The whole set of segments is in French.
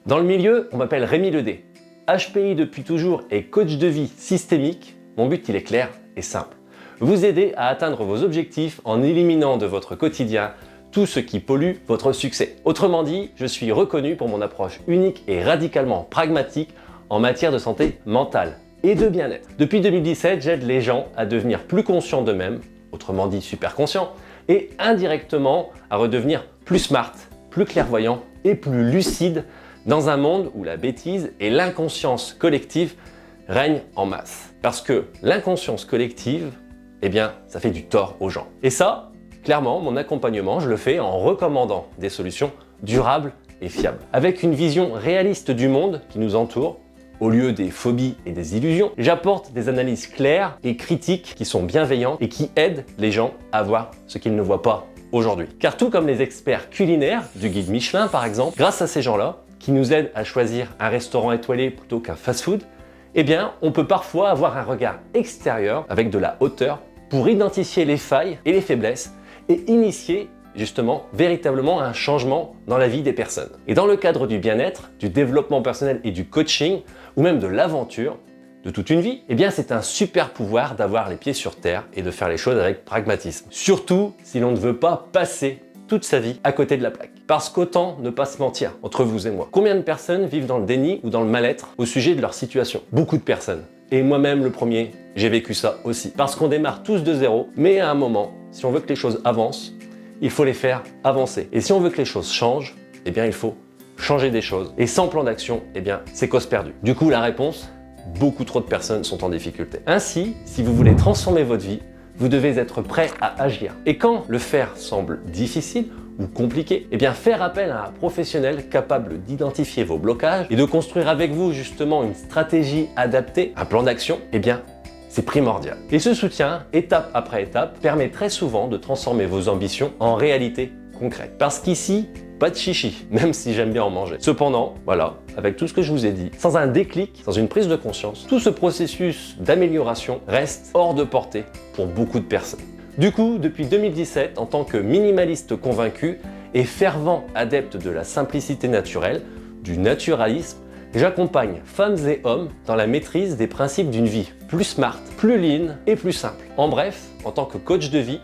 Dans le milieu, on m'appelle Rémi Ledé. HPI depuis toujours et coach de vie systémique, mon but il est clair et simple. Vous aider à atteindre vos objectifs en éliminant de votre quotidien tout ce qui pollue votre succès. Autrement dit, je suis reconnu pour mon approche unique et radicalement pragmatique en matière de santé mentale et de bien-être. Depuis 2017, j'aide les gens à devenir plus conscients d'eux-mêmes, autrement dit super conscients, et indirectement à redevenir plus smart, plus clairvoyants et plus lucides dans un monde où la bêtise et l'inconscience collective règnent en masse. Parce que l'inconscience collective, eh bien, ça fait du tort aux gens. Et ça, clairement, mon accompagnement, je le fais en recommandant des solutions durables et fiables. Avec une vision réaliste du monde qui nous entoure, au lieu des phobies et des illusions, j'apporte des analyses claires et critiques qui sont bienveillantes et qui aident les gens à voir ce qu'ils ne voient pas aujourd'hui. Car tout comme les experts culinaires du guide Michelin par exemple, grâce à ces gens-là, qui nous aident à choisir un restaurant étoilé plutôt qu'un fast-food, eh bien, on peut parfois avoir un regard extérieur avec de la hauteur pour identifier les failles et les faiblesses et initier justement véritablement un changement dans la vie des personnes. Et dans le cadre du bien-être, du développement personnel et du coaching, ou même de l'aventure de toute une vie, eh bien c'est un super pouvoir d'avoir les pieds sur terre et de faire les choses avec pragmatisme. Surtout si l'on ne veut pas passer toute sa vie à côté de la plaque. Parce qu'autant ne pas se mentir entre vous et moi. Combien de personnes vivent dans le déni ou dans le mal-être au sujet de leur situation? Beaucoup de personnes. Et moi-même le premier, j'ai vécu ça aussi. Parce qu'on démarre tous de zéro, mais à un moment, si on veut que les choses avancent, il faut les faire avancer. Et si on veut que les choses changent, eh bien il faut changer des choses. Et sans plan d'action, eh bien c'est cause perdue. Du coup, la réponse, beaucoup trop de personnes sont en difficulté. Ainsi, si vous voulez transformer votre vie, vous devez être prêt à agir. Et quand le faire semble difficile ou compliqué, eh bien faire appel à un professionnel capable d'identifier vos blocages et de construire avec vous justement une stratégie adaptée, un plan d'action, eh bien c'est primordial. Et ce soutien, étape après étape, permet très souvent de transformer vos ambitions en réalité concrète. Parce qu'ici, pas de chichi, même si j'aime bien en manger. Cependant, voilà, avec tout ce que je vous ai dit, sans un déclic, sans une prise de conscience, tout ce processus d'amélioration reste hors de portée pour beaucoup de personnes. Du coup, depuis 2017, en tant que minimaliste convaincu et fervent adepte de la simplicité naturelle, du naturalisme, j'accompagne femmes et hommes dans la maîtrise des principes d'une vie plus smart, plus lean et plus simple. En bref, en tant que coach de vie,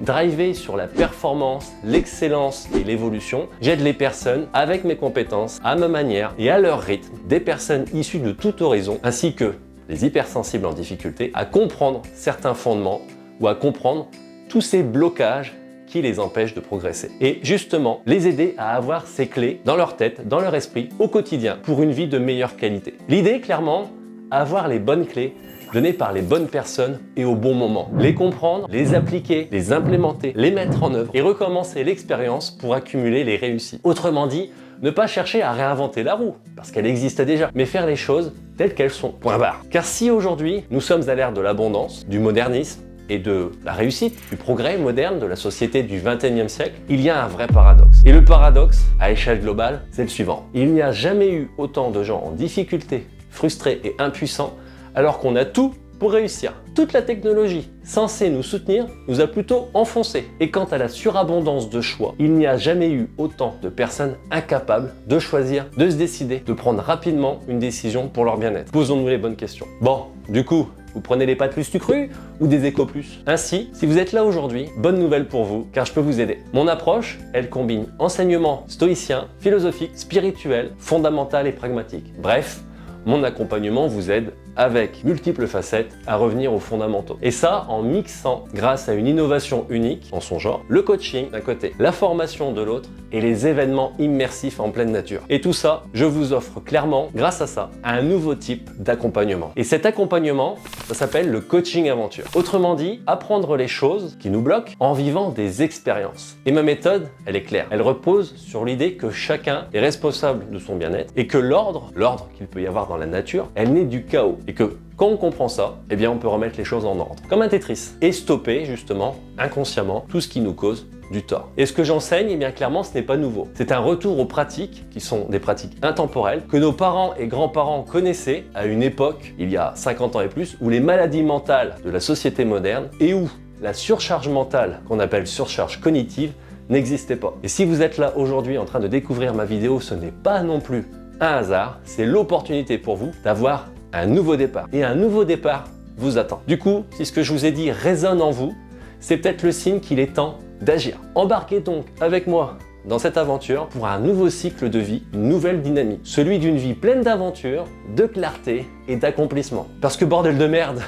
drivé sur la performance, l'excellence et l'évolution, j'aide les personnes avec mes compétences, à ma manière et à leur rythme, des personnes issues de tout horizon, ainsi que les hypersensibles en difficulté, à comprendre certains fondements ou à comprendre tous ces blocages qui les empêchent de progresser. Et justement, les aider à avoir ces clés dans leur tête, dans leur esprit, au quotidien, pour une vie de meilleure qualité. L'idée, clairement, avoir les bonnes clés données par les bonnes personnes et au bon moment. Les comprendre, les appliquer, les implémenter, les mettre en œuvre et recommencer l'expérience pour accumuler les réussites. Autrement dit, ne pas chercher à réinventer la roue, parce qu'elle existe déjà, mais faire les choses telles qu'elles sont. Point barre. Car si aujourd'hui, nous sommes à l'ère de l'abondance, du modernisme, et de la réussite, du progrès moderne de la société du XXIe siècle, il y a un vrai paradoxe. Et le paradoxe, à échelle globale, c'est le suivant. Il n'y a jamais eu autant de gens en difficulté, frustrés et impuissants, alors qu'on a tout pour réussir. Toute la technologie censée nous soutenir nous a plutôt enfoncés. Et quant à la surabondance de choix, il n'y a jamais eu autant de personnes incapables de choisir, de se décider, de prendre rapidement une décision pour leur bien-être. Posons-nous les bonnes questions. Bon, du coup, vous prenez les pâtes plus crues ou des échos plus? Ainsi, si vous êtes là aujourd'hui, bonne nouvelle pour vous, car je peux vous aider. Mon approche, elle combine enseignement stoïcien, philosophique, spirituel, fondamental et pragmatique. Bref, mon accompagnement vous aide avec multiples facettes à revenir aux fondamentaux. Et ça en mixant, grâce à une innovation unique en son genre, le coaching d'un côté, la formation de l'autre et les événements immersifs en pleine nature. Et tout ça, je vous offre clairement, grâce à ça, un nouveau type d'accompagnement. Et cet accompagnement, ça s'appelle le coaching aventure. Autrement dit, apprendre les choses qui nous bloquent en vivant des expériences. Et ma méthode, elle est claire. Elle repose sur l'idée que chacun est responsable de son bien-être et que l'ordre qu'il peut y avoir dans la nature, elle naît du chaos. Et que quand on comprend ça, eh bien on peut remettre les choses en ordre, comme un Tetris, et stopper justement, inconsciemment, tout ce qui nous cause du tort. Et ce que j'enseigne, eh bien clairement, ce n'est pas nouveau. C'est un retour aux pratiques, qui sont des pratiques intemporelles, que nos parents et grands-parents connaissaient à une époque, il y a 50 ans et plus, où les maladies mentales de la société moderne, et où la surcharge mentale, qu'on appelle surcharge cognitive, n'existait pas. Et si vous êtes là aujourd'hui en train de découvrir ma vidéo, ce n'est pas non plus un hasard, c'est l'opportunité pour vous d'avoir un nouveau départ. Et un nouveau départ vous attend. Du coup, si ce que je vous ai dit résonne en vous, c'est peut-être le signe qu'il est temps d'agir. Embarquez donc avec moi dans cette aventure pour un nouveau cycle de vie, une nouvelle dynamique. Celui d'une vie pleine d'aventures, de clarté et d'accomplissement. Parce que bordel de merde,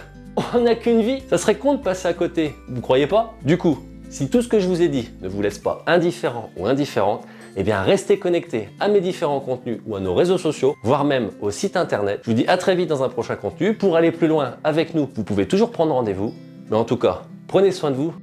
on n'a qu'une vie, ça serait con de passer à côté, vous croyez pas? Du coup, si tout ce que je vous ai dit ne vous laisse pas indifférent ou indifférente, eh bien restez connectés à mes différents contenus ou à nos réseaux sociaux, voire même au site internet. Je vous dis à très vite dans un prochain contenu. Pour aller plus loin avec nous, vous pouvez toujours prendre rendez-vous. Mais en tout cas, prenez soin de vous